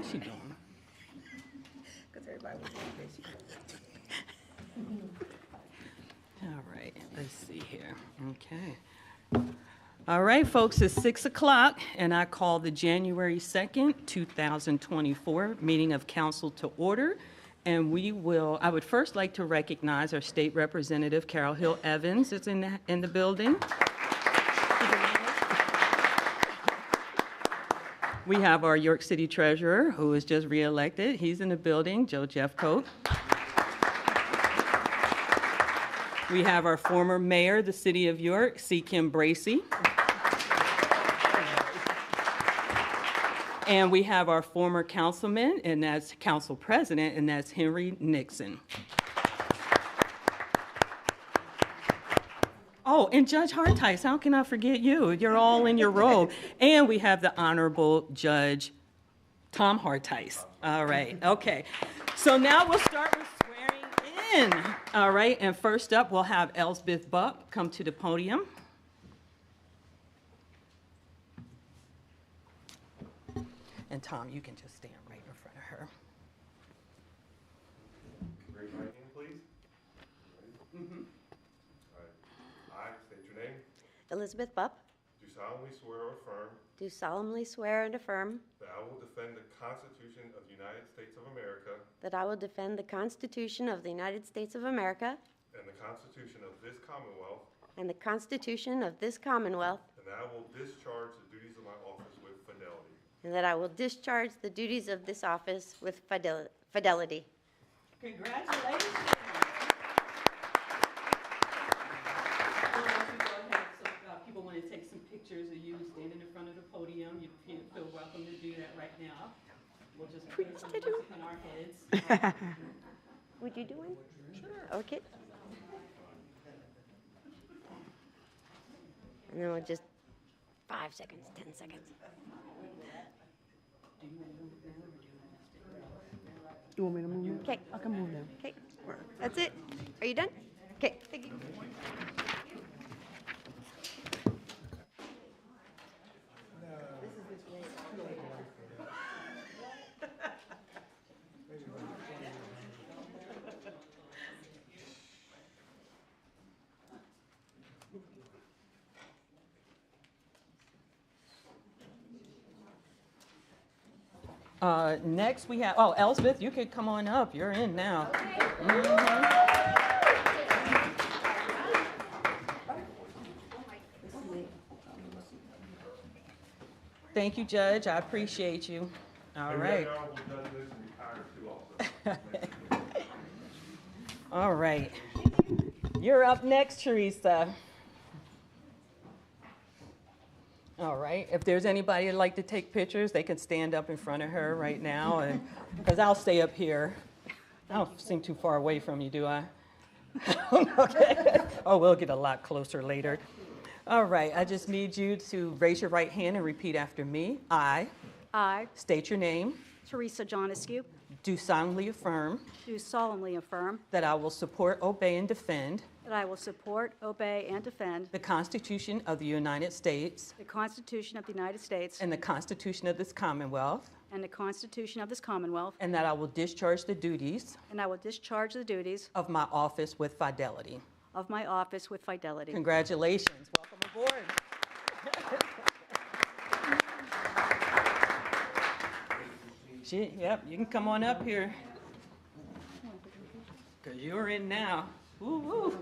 What's she doing? Because everybody was doing this. All right, let's see here. Okay. All right, folks, it's 6 o'clock, and I call the January 2nd, 2024 meeting of council to order. And I would first like to recognize our state representative, Carol Hill Evans, is in the building. We have our York City treasurer, who was just reelected. He's in the building, Joe Jeffcoat. We have our former mayor of the city of York, C. Kim Bracey. And we have our former councilman, and that's council president, and that's Henry Nixon. Oh, and Judge Hartice, how can I forget you? You're all in your robe. And we have the Honorable Judge Tom Hartice. All right, okay. So now we'll start with swearing in. All right, and first up, we'll have Elsbeth Buck come to the podium. And Tom, you can just stand right in front of her. Raise your right hand, please. Mm-hmm. All right. I state your name. Elizabeth Bupp, Do solemnly swear or affirm do solemnly swear and affirm that I will defend the Constitution of the United States of America that I will defend the Constitution of the United States of America and the Constitution of this Commonwealth, and the Constitution of this Commonwealth, and that I will discharge the duties of my office with fidelity. and that I will discharge the duties of this office with fidelity. Congratulations. People want to take some pictures of you standing in front of the podium. You feel welcome to do that right now. We'll just put some music on our heads. Would you do one? Sure. Okay. And then we'll just 5 seconds, 10 seconds. You want me to move now? Okay. I can move now. Okay. That's it. Are you done? Okay. Thank you. Next we have, Elsbeth, you could come on up. You're in now. Thank you, Judge. I appreciate you. All right. All right. You're up next, Teresa. All right. If there's anybody that'd like to take pictures, they can stand up in front of her right now, and because I'll stay up here. I don't seem too far away from you, do I? Okay. Oh, we'll get a lot closer later. All right. I just need you to raise your right hand and repeat after me. I state your name. Teresa Johnescu, Do solemnly affirm do solemnly affirm that I will support, obey, and defend that I will support, obey, and defend the Constitution of the United States the Constitution of the United States and the Constitution of this Commonwealth, and the Constitution of this Commonwealth, and that I will discharge the duties and I will discharge the duties of my office with fidelity. of my office with fidelity. Congratulations. Welcome aboard. Yep, you can come on up here. Because you're in now. Woo woo.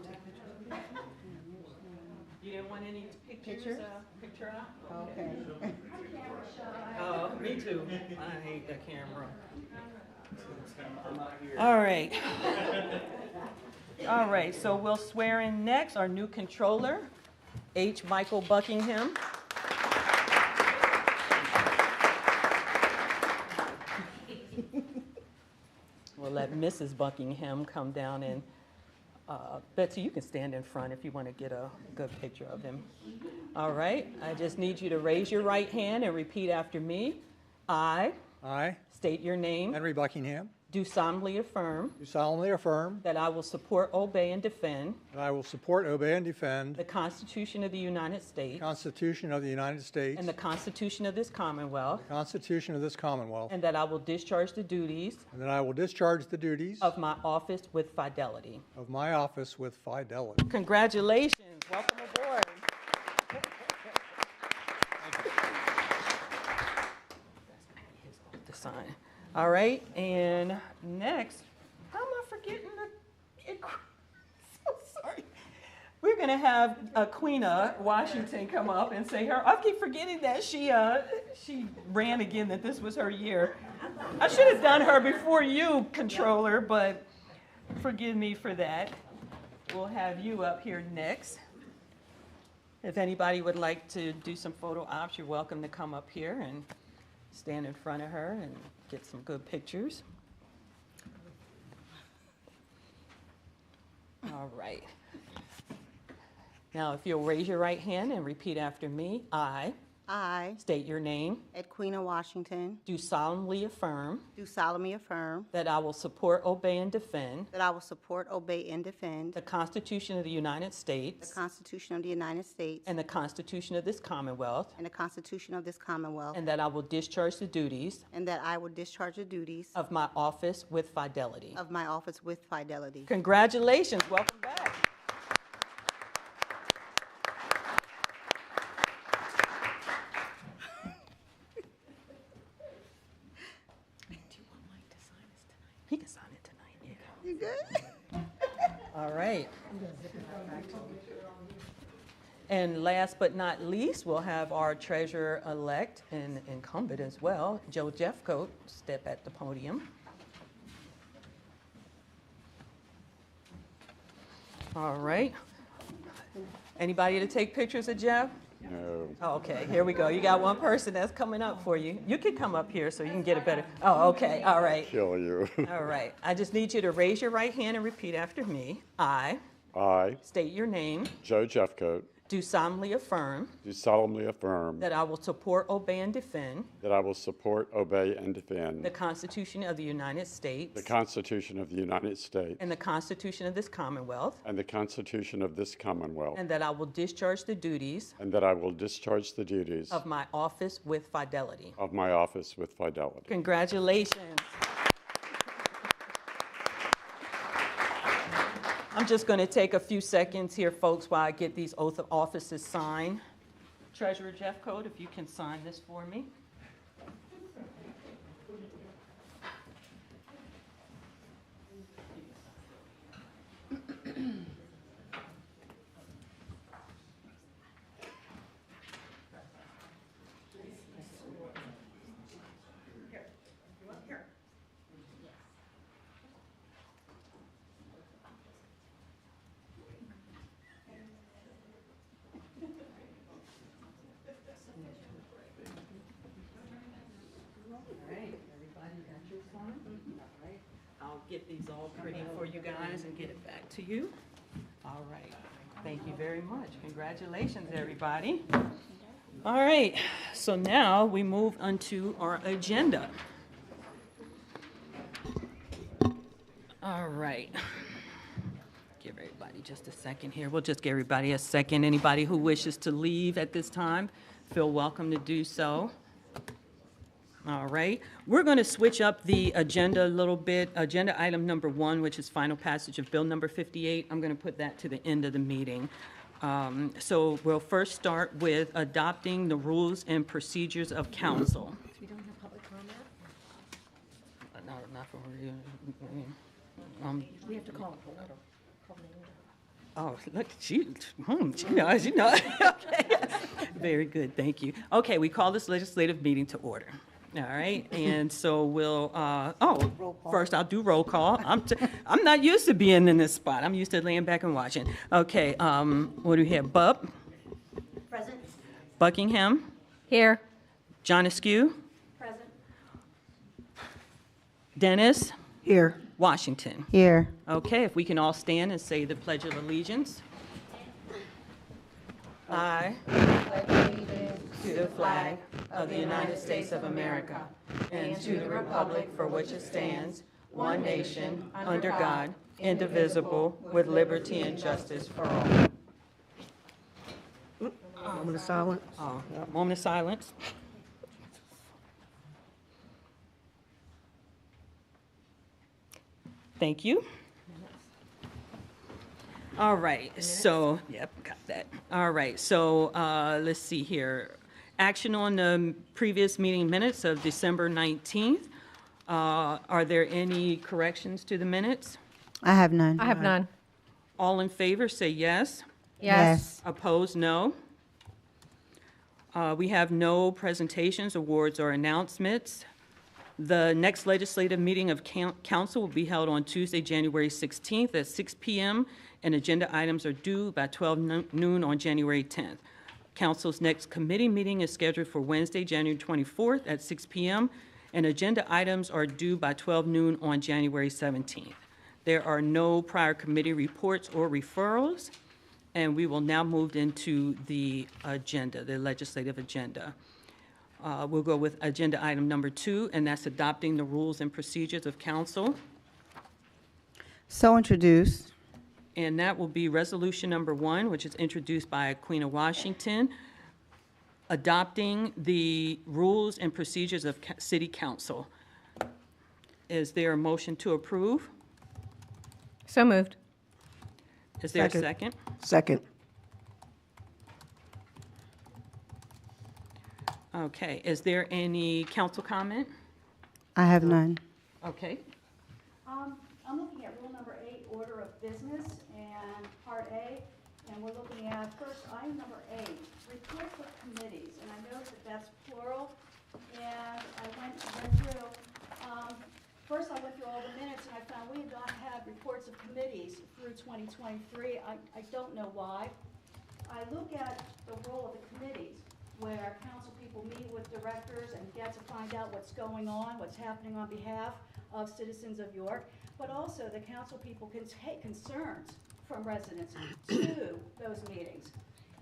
You didn't want any pictures? Picture out? Okay. Oh, me too. I hate the camera. All right. All right, so we'll swear in next our new controller, H. Michael Buckingham. We'll let Mrs. Buckingham come down, and Betsy, you can stand in front if you want to get a good picture of him. All right, I just need you to raise your right hand and repeat after me. I I, state your name, Henry Buckingham, do solemnly affirm do solemnly affirm that I will support, obey, and defend that I will support, obey, and defend the Constitution of the United the States Constitution of the United States and the Constitution of this Commonwealth, the Constitution of this Commonwealth, and that I will discharge the duties and that I will discharge the duties of my office with fidelity. of my office with fidelity. Congratulations. Welcome aboard. To sign. All right, and next, how am I forgetting the, so sorry. We're gonna have Queena Washington come up and say her, I keep forgetting that she ran again, that this was her year. I should have done her before you, controller, but forgive me for that. We'll have you up here next. If anybody would like to do some photo ops, you're welcome to come up here and stand in front of her and get some good pictures. All right. Now, if you'll raise your right hand and repeat after me, I I, state your name, Edquina Washington, do solemnly affirm do solemnly affirm that I will support, obey, and defend that I will support, obey, and defend the Constitution of the United the States Constitution of the United States and the Constitution of this Commonwealth, and the Constitution of this Commonwealth, and that I will discharge the duties and that I will discharge the duties of my office with fidelity. of my office with fidelity. Congratulations, welcome back. He can sign it tonight, yeah. You good? All right. And last but not least, we'll have our treasurer-elect and incumbent as well, Joe Jeffcoat, step at the podium. All right. Anybody to take pictures of Jeff? No. Oh, okay, here we go. You got one person that's coming up for you. You can come up here so you can get a better, oh, okay, all right. Kill you. All right. I just need you to raise your right hand and repeat after me. I I, state your name, Joe Jeffcoat, do solemnly affirm do solemnly affirm that I will support, obey, and defend that I will support, obey, and defend the Constitution of the United States the Constitution of the United States and the Constitution of this Commonwealth, and the Constitution of this Commonwealth, and that I will discharge the duties and that I will discharge the duties of my office with fidelity. of my office with fidelity. Congratulations. I'm just going to take a few seconds here, folks, while I get these oath of offices signed. Treasurer Jeffcoat, if you can sign this for me. I'll get these all pretty for you guys and get it back to you. All right. Thank you very much. Congratulations, everybody. All right. So now we move on to our agenda. All right. Give everybody just a second here. We'll just give everybody a second. Anybody who wishes to leave at this time, feel welcome to do so. All right, we're going to switch up the agenda a little bit. Agenda item number 1, which is final passage of bill number 58, I'm going to put that to the end of the meeting. So we'll first start with adopting the rules and procedures of council. We don't have public comment? Not for you. We have to call it order. Call the order. Oh, look, she knows, you know. Okay. Very good, thank you. Okay, we call this legislative meeting to order. All right, and so we'll, first I'll do roll call. I'm not used to being in this spot. I'm used to laying back and watching. Okay, what do we have? Bub? Present. Buckingham? Here. John Askew? Present. Dennis? Here. Washington? Here. Okay, if we can all stand and say the Pledge of Allegiance. I Pledge allegiance to the flag of the United States of America and to the republic for which it stands, one nation, under God, indivisible, with liberty and justice for all. Moment of silence. Moment of silence. Thank you. All right, so, yep, got that. All right, so let's see here. Action on the previous meeting minutes of December 19th. Are there any corrections to the minutes? I have none. I have none. All in favor, say yes. Yes. Opposed, no. We have no presentations, awards, or announcements. The next legislative meeting of council will be held on Tuesday, January 16th at 6 p.m., and agenda items are due by 12 noon on January 10th. Council's next committee meeting is scheduled for Wednesday, January 24th at 6 p.m., and agenda items are due by 12 noon on January 17th. There are no prior committee reports or referrals, and we will now move into the agenda, the legislative agenda. We'll go with agenda item number 2, and that's adopting the rules and procedures of council. So introduced. And that will be resolution number 1, which is introduced by Queen of Washington, adopting the rules and procedures of city council. Is there a motion to approve? So moved. Is there a Second. second? Second. Okay, is there any council comment? I have none. Okay, I'm looking at rule number 8, order of business, and part A, and we're looking at first item number 8, reports of committees, and I noticed that that's plural, and I went through, first I went through all the minutes, and I found we had not had reports of committees through 2023. I don't know why. I look at the role of the committees, where council people meet with directors and get to find out what's going on, what's happening on behalf of citizens of York, but also the council people can take concerns from residents to those meetings.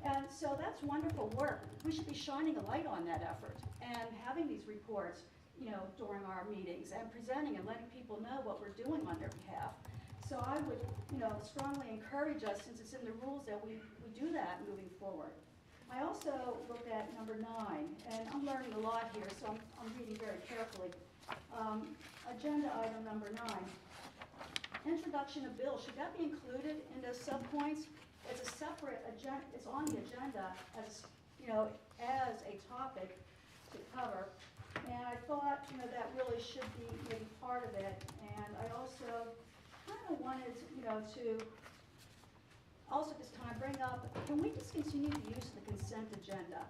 And so that's wonderful work. We should be shining a light on that effort and having these reports, during our meetings and presenting and letting people know what we're doing on their behalf. So I would, strongly encourage us, since it's in the rules, that we do that moving forward. I also looked at number 9, and I'm learning a lot here, so I'm reading very carefully. Agenda item number 9, introduction of bill. Should that be included in those subpoints? It's a separate agenda. It's on the agenda as as a topic to cover. And I thought that really should be maybe part of it. And I also kind of wanted to also this time bring up, can we discontinue the use of the consent agenda?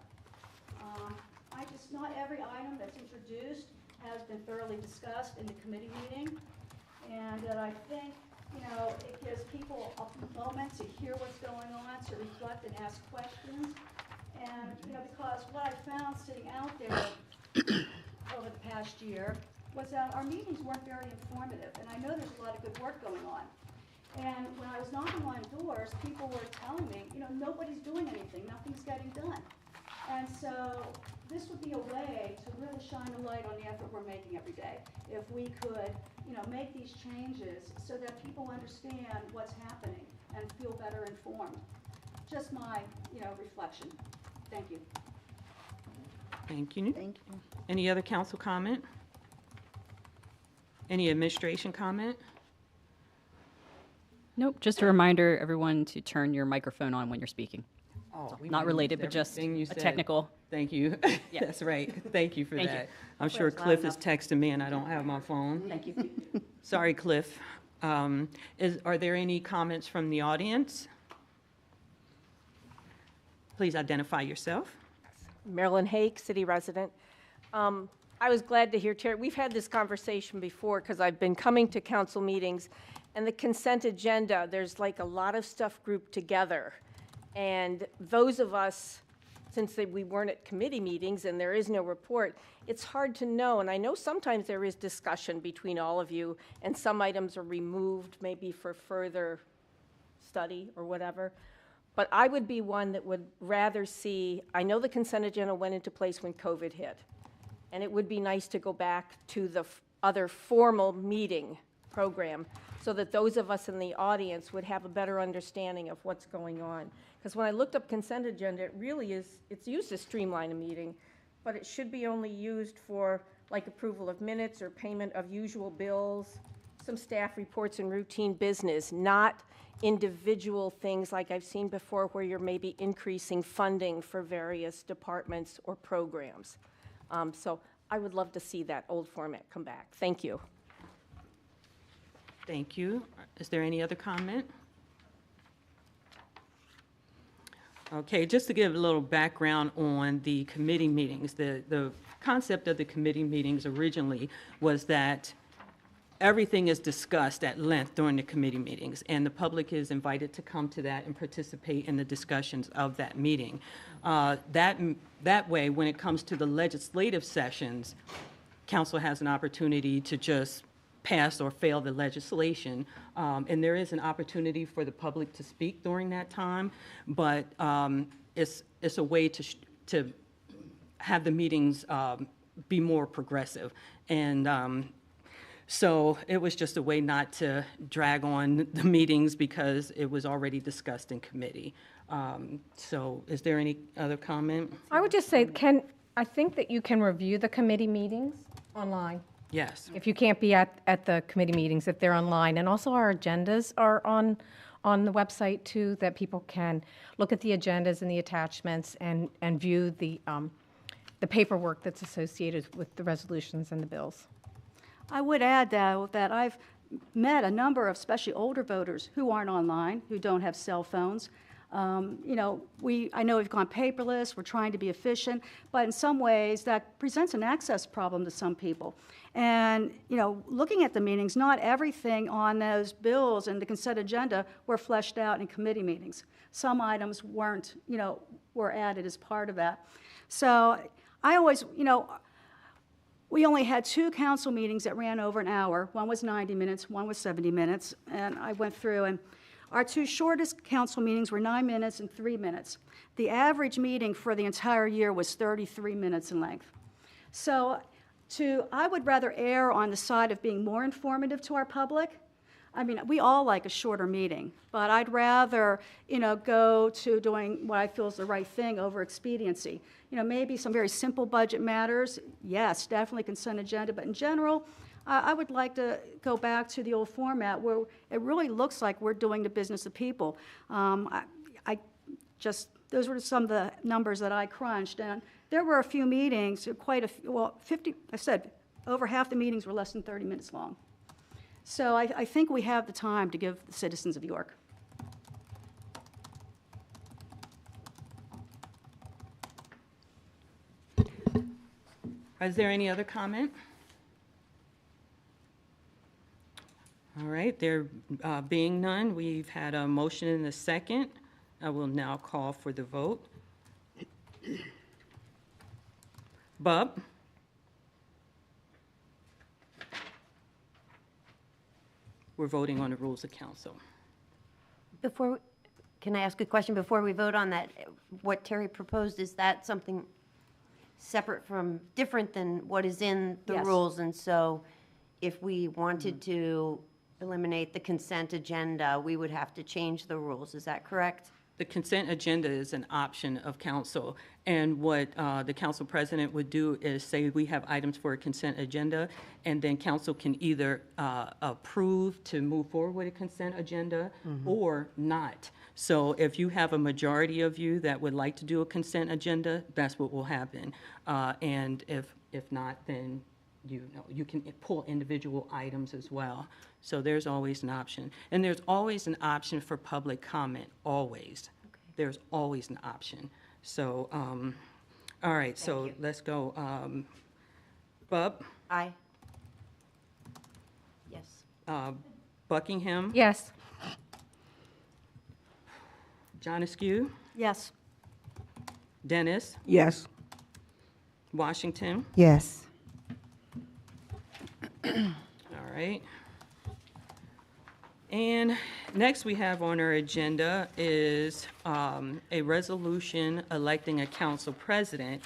Not every item that's introduced has been thoroughly discussed in the committee meeting, and that I think, it gives people a moment to hear what's going on, to reflect and ask questions. And, because what I found sitting out there over the past year was that our meetings weren't very informative, and I know there's a lot of good work going on. And when I was knocking on doors, people were telling me, nobody's doing anything, nothing's getting done. And so this would be a way to really shine a light on the effort we're making every day. If we could, make these changes so that people understand what's happening and feel better informed. Just my, reflection. Thank you. thank you. Thank you. Any other council comment? Any administration comment? Nope, just a reminder, everyone, to turn your microphone on when you're speaking. Oh, we Not used related, but just everything you a said. Technical. Thank you. Yeah. That's right. Thank you for Thank you. that. I'm sure Cliff is texting me and I don't have my phone. Thank you. Sorry, Cliff. Are there any comments from the audience? Please identify yourself. Marilyn Hake, city resident. I was glad to hear Terry. We've had this conversation before because I've been coming to council meetings, and the consent agenda, there's like a lot of stuff grouped together. And those of us, since we weren't at committee meetings and there is no report, it's hard to know. And I know sometimes there is discussion between all of you, and some items are removed maybe for further study or whatever. But I would be one that would rather see, I know the consent agenda went into place when COVID hit, and it would be nice to go back to the other formal meeting program so that those of us in the audience would have a better understanding of what's going on. Because when I looked up consent agenda, it really is, it's used to streamline a meeting, but it should be only used for like approval of minutes or payment of usual bills, some staff reports and routine business, not individual things like I've seen before where you're maybe increasing funding for various departments or programs. So I would love to see that old format come back. Thank you. Thank you. Is there any other comment? Okay, just to give a little background on the committee meetings, the concept of the committee meetings originally was that everything is discussed at length during the committee meetings, and the public is invited to come to that and participate in the discussions of that meeting. That way, when it comes to the legislative sessions, council has an opportunity to just pass or fail the legislation, and there is an opportunity for the public to speak during that time, but it's a way to have the meetings be more progressive. And so it was just a way not to drag on the meetings because it was already discussed in committee. So is there any other comment? I would just say, I think that you can review the committee meetings online. Yes. If you can't be at the committee meetings, if they're online. And also our agendas are on the website too, that people can look at the agendas and the attachments and view the paperwork that's associated with the resolutions and the bills. I would add, though, that I've met a number of especially older voters who aren't online, who don't have cell phones. You know, I know we've gone paperless, we're trying to be efficient, but in some ways that presents an access problem to some people. And, you know, looking at the meetings, not everything on those bills and the consent agenda were fleshed out in committee meetings. Some items weren't, you know, were added as part of that. So I always, you know, we only had 2 council meetings that ran over an hour. One was 90 minutes, one was 70 minutes, and I went through, and our 2 shortest council meetings were 9 minutes and 3 minutes. The average meeting for the entire year was 33 minutes in length. So I would rather err on the side of being more informative to our public. I mean, we all like a shorter meeting, but I'd rather, you know, go to doing what I feel is the right thing over expediency. You know, maybe some very simple budget matters, yes, definitely consent agenda, but in general, I would like to go back to the old format where it really looks like we're doing the business of people. Those were some of the numbers that I crunched, and there were a few meetings, quite a few, well, 50, I said, over half the meetings were less than 30 minutes long. So I think we have the time to give the citizens of York. Is there any other comment? All right, there being none, we've had a motion and a second. I will now call for the vote. Bub? We're voting on the rules of council. Can I ask a question before we vote on that? What Terry proposed, is that something separate from, different than what is in the Yes. rules? And so if we wanted to eliminate the consent agenda, we would have to change the rules, is that correct? The consent agenda is an option of council, and what the council president would do is say we have items for a consent agenda, and then council can either approve to move forward with a consent agenda or not. So if you have a majority of you that would like to do a consent agenda, that's what will happen. And if not, then you can pull individual items as well. So there's always an option. And there's always an option for public comment, always. Okay. There's always an option. So, all right, so you. let's go. Bub, Aye. Yes. Buckingham, Yes. John Askew, Yes. Dennis, Yes. Washington. Yes. All right. And next we have on our agenda is a resolution electing a council president.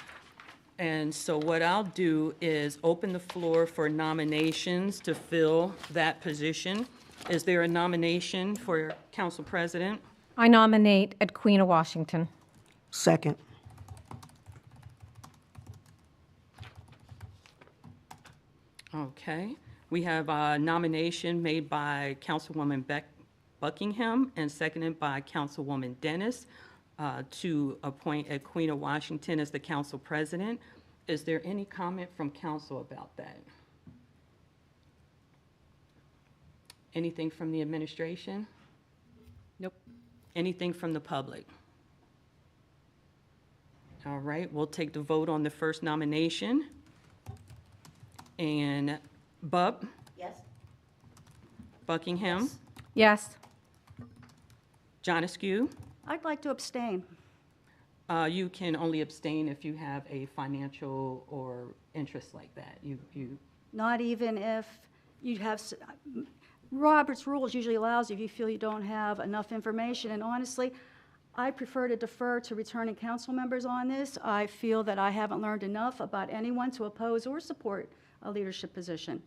And so what I'll do is open the floor for nominations to fill that position. Is there a nomination for council president? I nominate Edwina Washington. Second. Okay. We have a nomination made by Councilwoman Buckingham and seconded by Councilwoman Dennis to appoint Edwina Washington as the council president. Is there any comment from council about that? Anything from the administration? Nope. Anything from the public? All right, we'll take the vote on the first nomination. And Bub, Yes? Buckingham, Yes. John Askew. I'd like to abstain. You can only abstain if you have a financial or interest like that. You, Not even if you have, Robert's rules usually allows you if you feel you don't have enough information. And honestly, I prefer to defer to returning council members on this. I feel that I haven't learned enough about anyone to oppose or support a leadership position.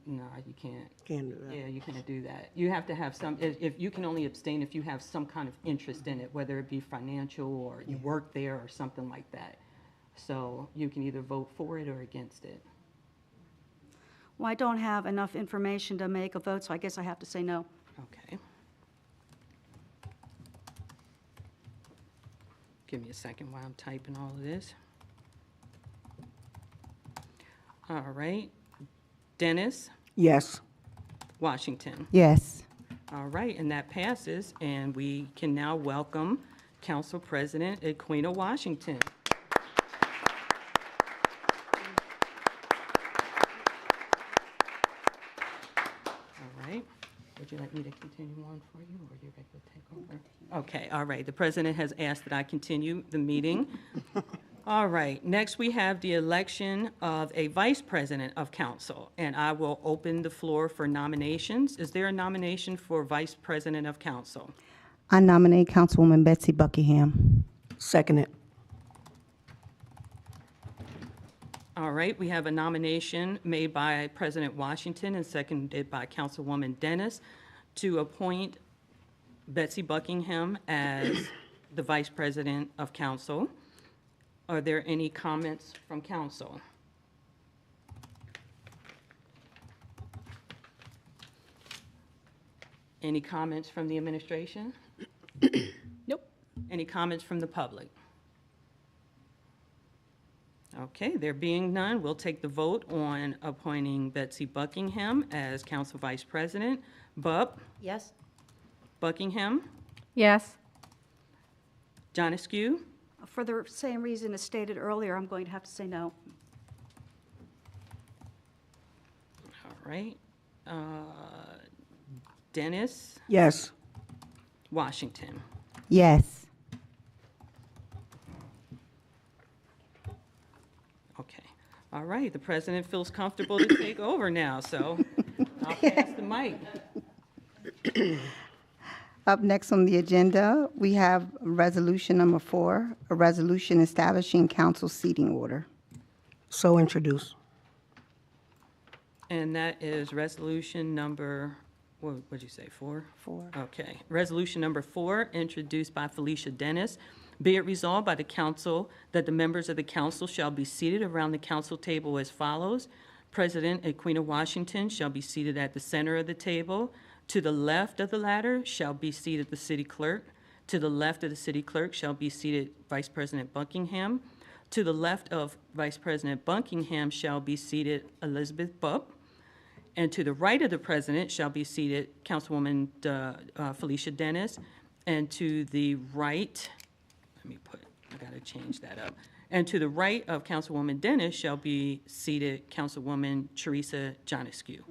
no, you can't. Can't do that. Yeah, you can't do that. You have to have some, if you can only abstain if you have some kind of interest in it, whether it be financial or you work there or something like that. So you can either vote for it or against it. Well, I don't have enough information to make a vote, so I guess I have to say no. Okay. Give me a second while I'm typing all of this. All right. Dennis, Yes. Washington. Yes. All right, and that passes, and we can now welcome Council President Edwina Washington. All right. Would you like me to continue on for you, or you ready to take over? Okay, all right. The president has asked that I continue the meeting. All right, next we have the election of a vice president of council, and I will open the floor for nominations. Is there a nomination for vice president of council? I nominate Councilwoman Betsy Buckingham. Second it. All right, we have a nomination made by President Washington and seconded by Councilwoman Dennis to appoint Betsy Buckingham as the vice president of council. Are there any comments from council? Any comments from the administration? Nope. Any comments from the public? Okay, there being none, we'll take the vote on appointing Betsy Buckingham as council vice president. Bub, Yes? Buckingham, Yes. John Askew, For the same reason as stated earlier, I'm going to have to say no. all right. Dennis, Yes. Washington. Yes. Okay, all right, the president feels comfortable to take over now, so I'll pass the mic. Up next on the agenda, we have resolution number 4, a resolution establishing council seating order. So introduce. And that is resolution number, what'd you say, 4? 4. Okay. Resolution number 4, introduced by Felicia Dennis. Be it resolved by the council that the members of the council shall be seated around the council table as follows. President Edwina Washington shall be seated at the center of the table. To the left of the latter shall be seated the city clerk. To the left of the city clerk shall be seated Vice President Buckingham. To the left of Vice President Buckingham shall be seated Elizabeth Bubb. And to the right of the president shall be seated Councilwoman Felicia Dennis. And to the right, I gotta change that up. And to the right of Councilwoman Dennis shall be seated Councilwoman Teresa John Askew.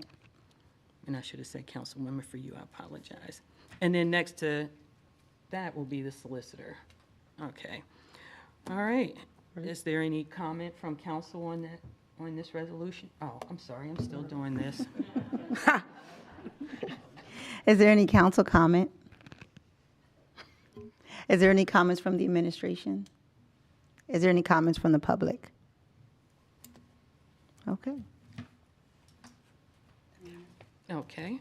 And I should have said councilwoman for you, I apologize. And then next to that will be the solicitor. Okay. All right. Is there any comment from council on that, on this resolution? Oh, I'm sorry, I'm still doing this. Is there any council comment? Is there any comments from the administration? Is there any comments from the public? Okay. Okay.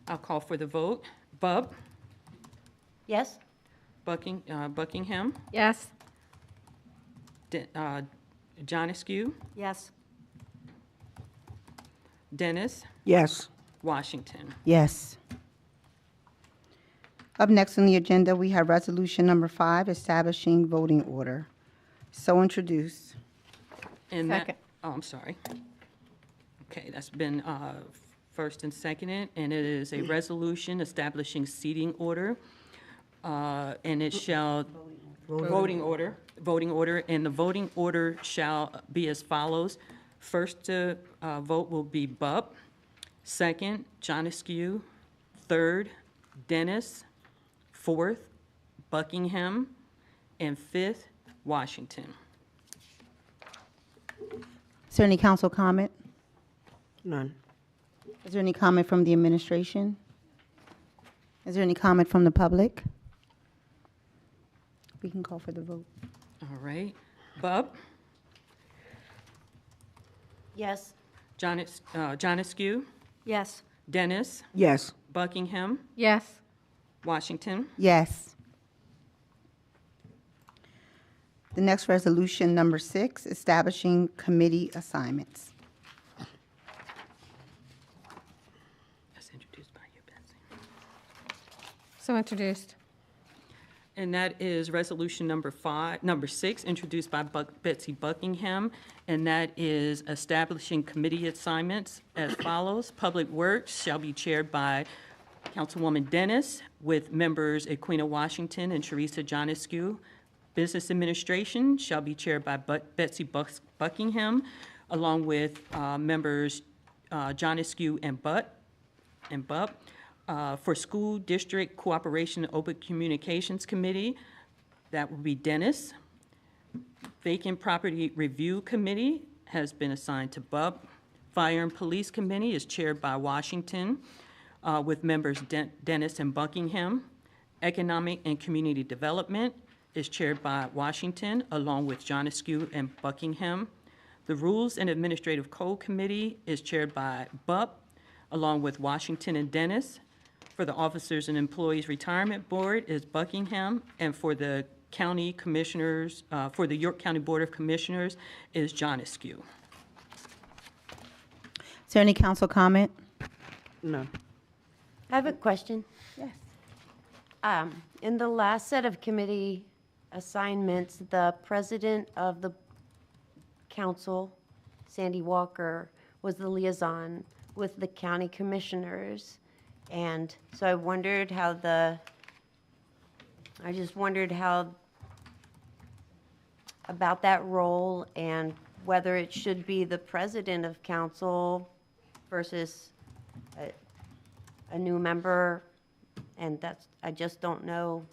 I'll call for the vote. Bub, Yes? Buckingham, Yes. John Askew, Yes. Dennis, Yes. Washington. Yes. Up next on the agenda, we have resolution number 5, establishing voting order. So introduced. And Second. oh, I'm sorry. Okay, that's been first and seconded, and it is a resolution establishing seating order, and it shall, voting order, and the voting order shall be as follows. First to vote will be Bub, second, John Askew, third, Dennis, fourth, Buckingham, and fifth, Washington. Is there any council comment? None. Is there any comment from the administration? Is there any comment from the public? We can call for the vote. All right. Bub, Yes? John Askew, Yes. Dennis, Yes. Buckingham, Yes. Washington. Yes. The next resolution, number 6, establishing committee assignments. That's introduced by you, Betsy. So introduced. And that is resolution number 6, introduced by Betsy Buckingham, and that is establishing committee assignments as follows. Public Works shall be chaired by Councilwoman Dennis, with members Equina Washington and Teresa John Askew. Business Administration shall be chaired by Betsy Buckingham, along with members John Askew and Bub. For School District Cooperation and Open Communications Committee, that will be Dennis. Vacant Property Review Committee has been assigned to Bub. Fire and Police Committee is chaired by Washington, with members Dennis and Buckingham. Economic and Community Development is chaired by Washington, along with John Askew and Buckingham. The Rules and Administrative Code Committee is chaired by Bub, along with Washington and Dennis. For the Officers and Employees Retirement Board is Buckingham, and for the county commissioners, for the York County Board of Commissioners is John Askew. Is there any council comment? None. I have a question. Yes. In the last set of committee assignments, the president of the council, Sandy Walker, was the liaison with the county commissioners. And so I just wondered how, about that role and whether it should be the president of council versus a new member. And I just don't know,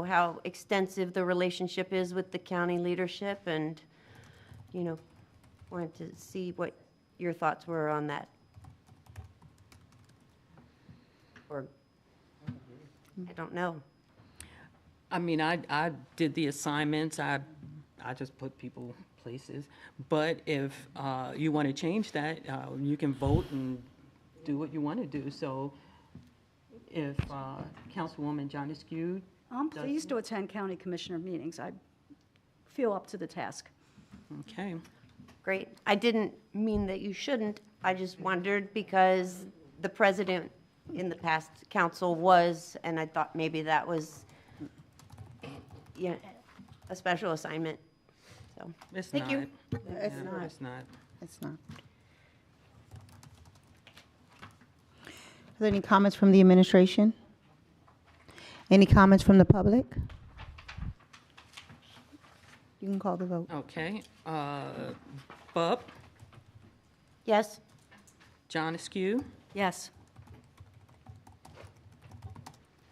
how extensive the relationship is with the county leadership, and, wanted to see what your thoughts were on that. Or, I don't know. I mean, I did the assignments, I just put people places, but if you want to change that, you can vote and do what you want to do. So if Councilwoman John Askew, I'm pleased to attend county commissioner meetings. I feel up to the task. okay. Great. I didn't mean that you shouldn't. I just wondered because the president in the past council was, and I thought maybe that was, a special assignment. So, It's thank you. not. It's Yeah, not. It's not. It's not. Are there any comments from the administration? Any comments from the public? You can call the vote. Okay. Bub, Yes? John Askew, Yes.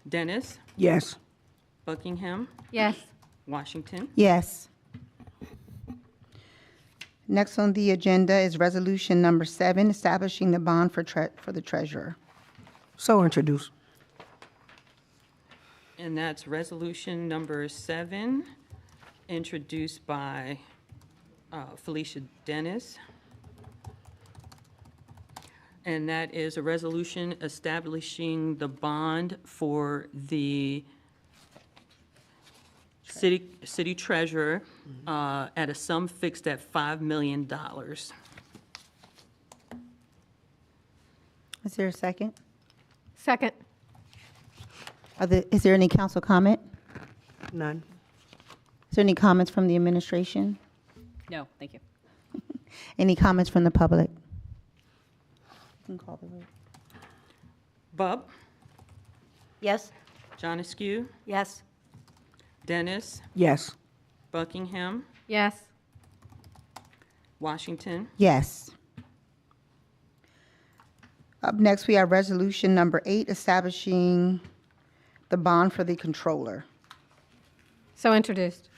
Dennis, Yes. Buckingham, Yes. Washington. Yes. Next on the agenda is resolution number 7, establishing the bond for the treasurer. So introduced. And that's resolution number 7, introduced by Felicia Dennis. And that is a resolution establishing the bond for the city treasurer at a sum fixed at $5 million. Is there a second? Second. Is there any council comment? None. Is there any comments from the administration? No, thank you. Any comments from the public? You can call the vote. Bub, Yes? John Askew, Yes. Dennis, Yes. Buckingham, Yes. Washington. Yes. Up next, we have resolution number 8, establishing the bond for the controller. So introduced.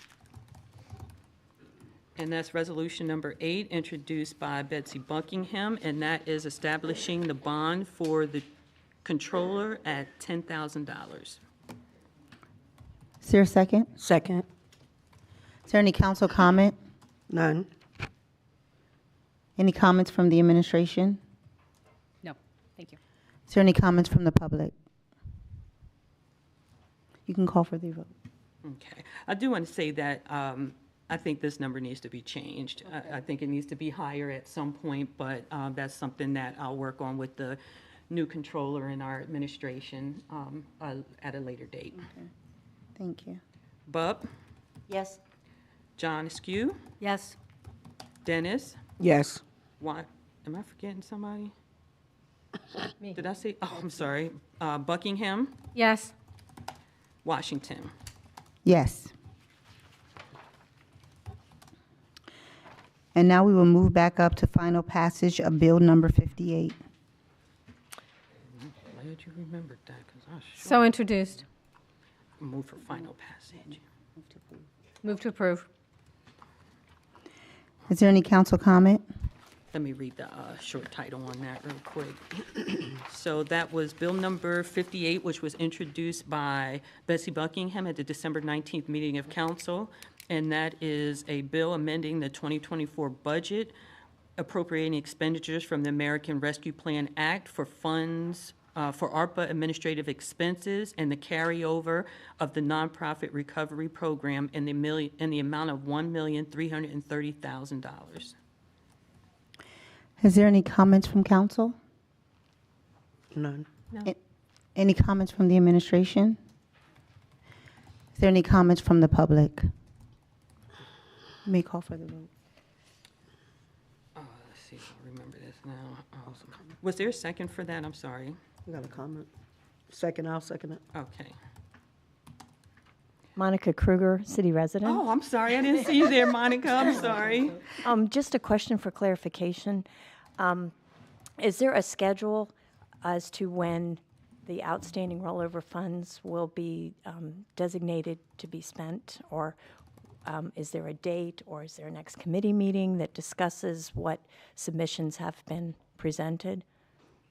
And that's resolution number 8, introduced by Betsy Buckingham, and that is establishing the bond for the controller at $10,000. Is there a second? Second. Is there any council comment? None. Any comments from the administration? No, thank you. Is there any comments from the public? You can call for the vote. Okay. I do want to say that I think this number needs to be changed. I think it needs to be higher at some point, but that's something that I'll work on with the new controller and our administration at a later date. Thank you. Bub, Yes. John Askew, Yes. Dennis, Yes. am I forgetting somebody? Did I say, oh, I'm sorry. Buckingham, Yes. Washington. Yes. And now we will move back up to final passage of Bill number 58. I'm glad you remembered that, because I So introduced. move for final passage. Move to approve. Is there any council comment? Let me read the short title on that real quick. So that was Bill number 58, which was introduced by Betsy Buckingham at the December 19th meeting of council. And that is a bill amending the 2024 budget, appropriating expenditures from the American Rescue Plan Act for funds for ARPA administrative expenses and the carryover of the nonprofit recovery program in the amount of $1,330,000. Is there any comments from council? None. Any comments from the administration? Is there any comments from the public? You may call for the vote. Let's see if I remember this now. Was there a second for that? I'm sorry. I got a comment. Second, I'll second it. Okay. Monica Kruger, city resident. Oh, I'm sorry. I didn't see you there, Monica. I'm sorry. Just a question for clarification. Is there a schedule as to when the outstanding rollover funds will be designated to be spent? Or is there a date, or is there a next committee meeting that discusses what submissions have been presented?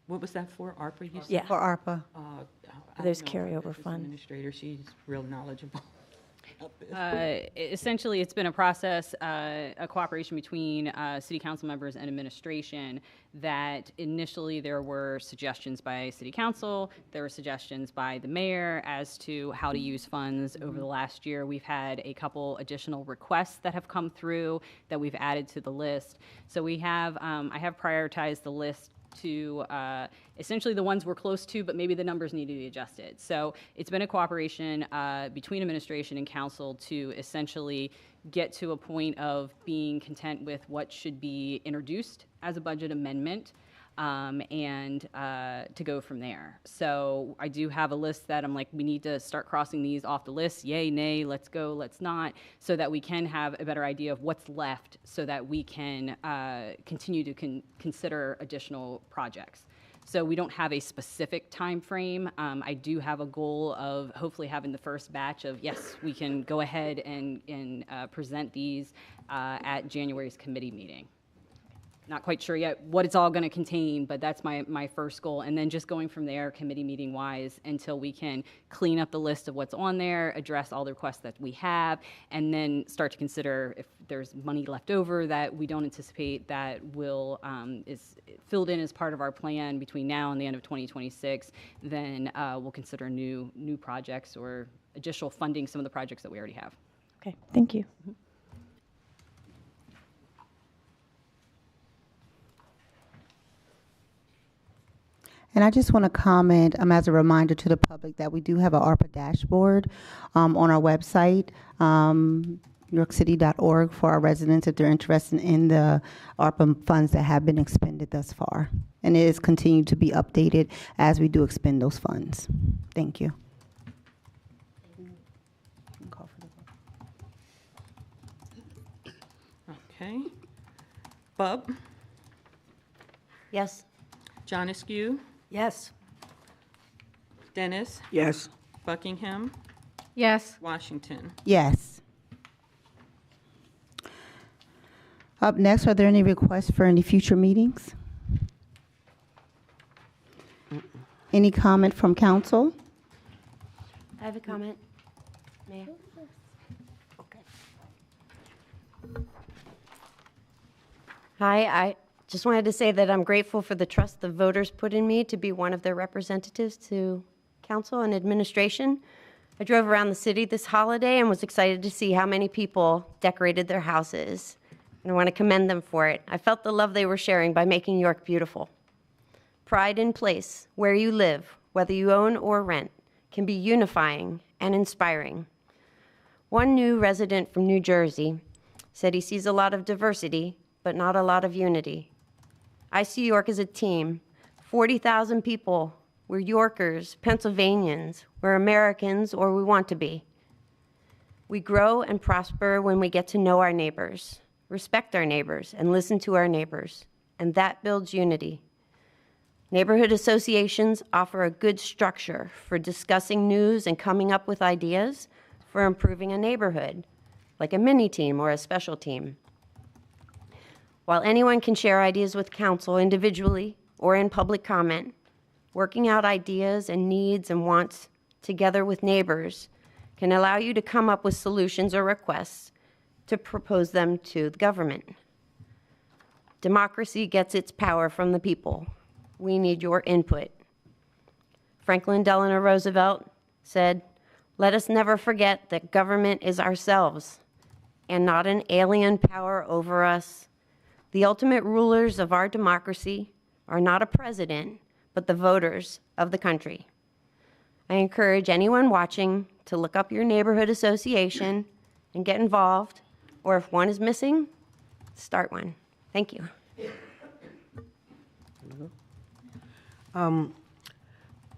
What was that for? ARPA, you said? Yeah. For ARPA. I There's don't know. carryover This fund. Administrator, she's real knowledgeable. about this. Essentially, it's been a process, a cooperation between city council members and administration that initially there were suggestions by city council, there were suggestions by the mayor as to how to use funds over the last year. We've had a couple additional requests that have come through that we've added to the list. So we have, I have prioritized the list to essentially the ones we're close to, but maybe the numbers need to be adjusted. So it's been a cooperation between administration and council to essentially get to a point of being content with what should be introduced as a budget amendment and to go from there. So I do have a list that I'm like, we need to start crossing these off the list, yay, nay, let's go, let's not, so that we can have a better idea of what's left so that we can continue to consider additional projects. So we don't have a specific time frame. I do have a goal of hopefully having the first batch of, yes, we can go ahead and present these at January's committee meeting. not quite sure yet what it's all going to contain, but that's my first goal. And then just going from there, committee meeting wise, until we can clean up the list of what's on there, address all the requests that we have, and then start to consider if there's money left over that we don't anticipate that will is filled in as part of our plan between now and the end of 2026. Then we'll consider new projects or additional funding some of the projects that we already have. Okay, thank you. And I just want to comment as a reminder to the public that we do have an ARPA dashboard on our website, NewYorkCity.org, for our residents if they're interested in the ARPA funds that have been expended thus far. And it is continued to be updated as we do expend those funds. Thank you. Okay. Bub, Yes? John Askew, Yes. Dennis, Yes. Buckingham, Yes. Washington. Yes. Up next, are there any requests for any future meetings? Any comment from council? I have a comment, Mayor. Okay. Hi, I just wanted to say that I'm grateful for the trust the voters put in me to be one of their representatives to council and administration. I drove around the city this holiday and was excited to see how many people decorated their houses, and I want to commend them for it. I felt the love they were sharing by making York beautiful. Pride in place, where you live, whether you own or rent, can be unifying and inspiring. One new resident from New Jersey said he sees a lot of diversity, but not a lot of unity. I see York as a team, 40,000 people. We're Yorkers, Pennsylvanians, we're Americans, or we want to be. We grow and prosper when we get to know our neighbors, respect our neighbors, and listen to our neighbors, and that builds unity. Neighborhood associations offer a good structure for discussing news and coming up with ideas for improving a neighborhood, like a mini team or a special team. While anyone can share ideas with council individually or in public comment, working out ideas and needs and wants together with neighbors can allow you to come up with solutions or requests to propose them to the government. Democracy gets its power from the people. We need your input. Franklin Delano Roosevelt said, "Let us never forget that government is ourselves and not an alien power over us. The ultimate rulers of our democracy are not a president, but the voters of the country." I encourage anyone watching to look up your neighborhood association and get involved, or if one is missing, start one. Thank you.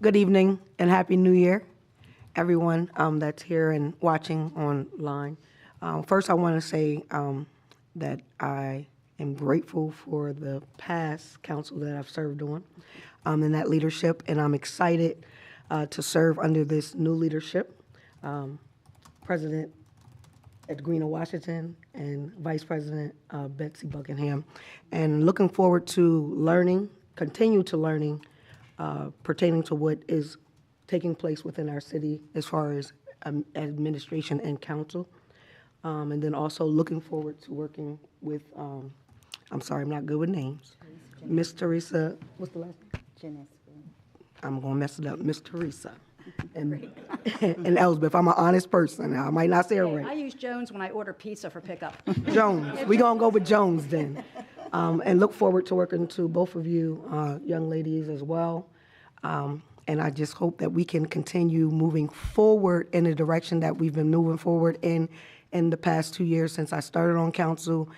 Good evening and Happy New Year, everyone that's here and watching online. First, I want to say that I am grateful for the past council that I've served on and that leadership, and I'm excited to serve under this new leadership. President Edwina Washington and Vice President Betsy Buckingham, and looking forward to learning, continue to learning pertaining to what is taking place within our city as far as administration and council. And then also looking forward to working with, I'm sorry, I'm not good with names. Miss Teresa, what's the last name? I'm going to mess it up, Miss Teresa. And Elsbeth, I'm an honest person. I might not say it right. I use Jones when I order pizza for pickup. Jones. We're going to go with Jones then. And look forward to working to both of you young ladies as well. And I just hope that we can continue moving forward in the direction that we've been moving forward in the past 2 years since I started on council.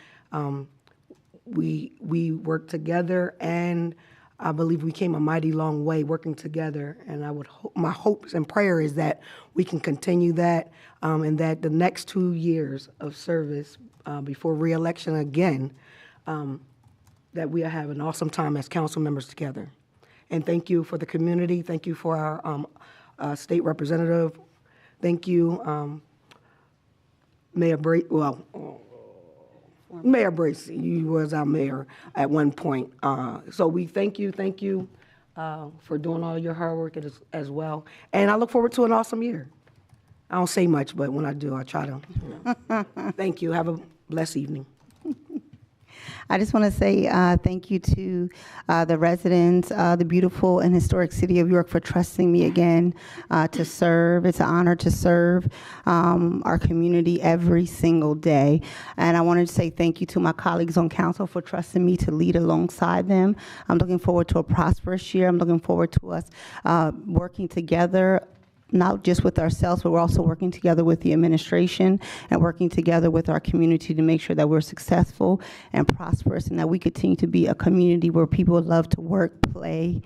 We worked together, and I believe we came a mighty long way working together. And I would my hopes and prayer is that we can continue that, and that the next 2 years of service before re-election again, that we have an awesome time as council members together. And thank you for the community. Thank you for our state representative. Thank you, Mayor Mayor Bracy, you was our mayor at one point. So we thank you for doing all your hard work as well. And I look forward to an awesome year. I don't say much, but when I do, I try to. Thank you. Have a blessed evening. I just want to say thank you to the residents, the beautiful and historic city of York for trusting me again to serve. It's an honor to serve our community every single day. And I wanted to say thank you to my colleagues on council for trusting me to lead alongside them. I'm looking forward to a prosperous year. I'm looking forward to us working together, not just with ourselves, but we're also working together with the administration and working together with our community to make sure that we're successful and prosperous and that we continue to be a community where people love to work, play,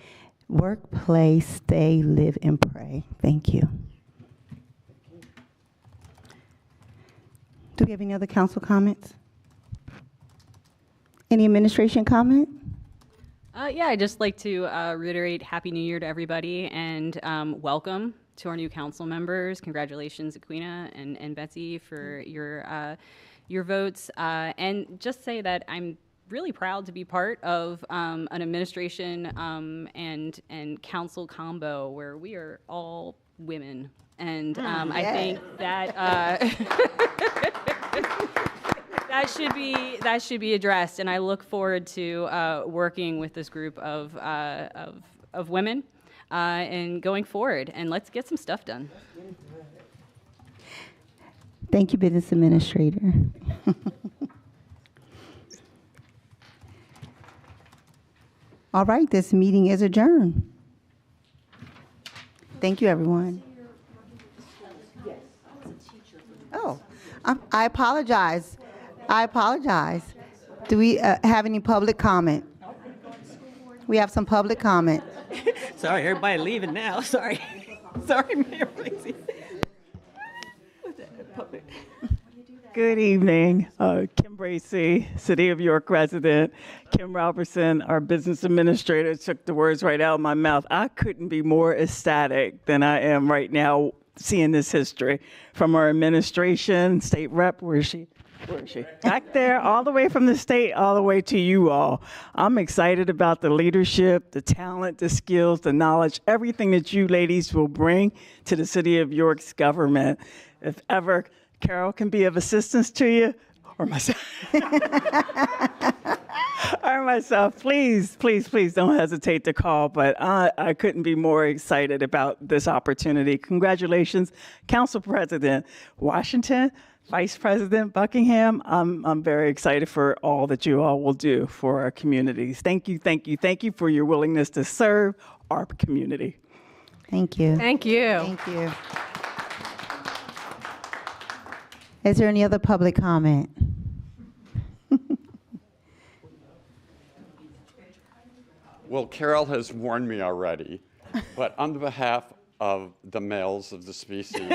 stay, live, and pray. Thank you. Do we have any other council comments? Any administration comment? Yeah, I'd just like to reiterate Happy New Year to everybody and welcome to our new council members. Congratulations, Aquina and Betsy, for your votes. And just say that I'm really proud to be part of an administration and council combo where we are all women. And I think that that should be addressed. And I look forward to working with this group of women and going forward. And let's get some stuff done. Thank you, Business Administrator. All right, this meeting is adjourned. Thank you, everyone. Oh, I apologize. I apologize. Do we have any public comment? We have some public comment. Sorry, everybody leaving now. Sorry. Sorry, Mayor Bracy. Good evening. Kim Bracy, City of York resident. Kim Robertson, our business administrator, took the words right out of my mouth. I couldn't be more ecstatic than I am right now seeing this history from our administration, state rep. Where is she? Back there, all the way from the state, all the way to you all. I'm excited about the leadership, the talent, the skills, the knowledge, everything that you ladies will bring to the City of York's government. If ever Carol can be of assistance to you, or myself, please don't hesitate to call. But I couldn't be more excited about this opportunity. Congratulations, Council President Washington, Vice President Buckingham. I'm very excited for all that you all will do for our communities. Thank you for your willingness to serve our community. Thank you. Thank you. Thank you. Is there any other public comment? Well, Carol has warned me already, but on behalf of the males of the species,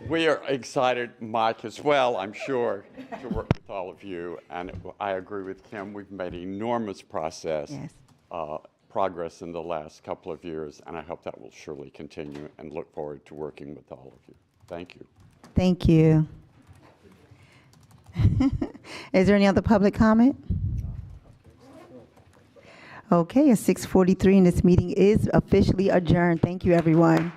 we are excited, Mike as well, I'm sure, to work with all of you. And I agree with Kim. We've made enormous progress in the last couple of years, and I hope that will surely continue and look forward to working with all of you. Thank you. Thank you. Is there any other public comment? Okay, it's 6:43 and this meeting is officially adjourned. Thank you, everyone.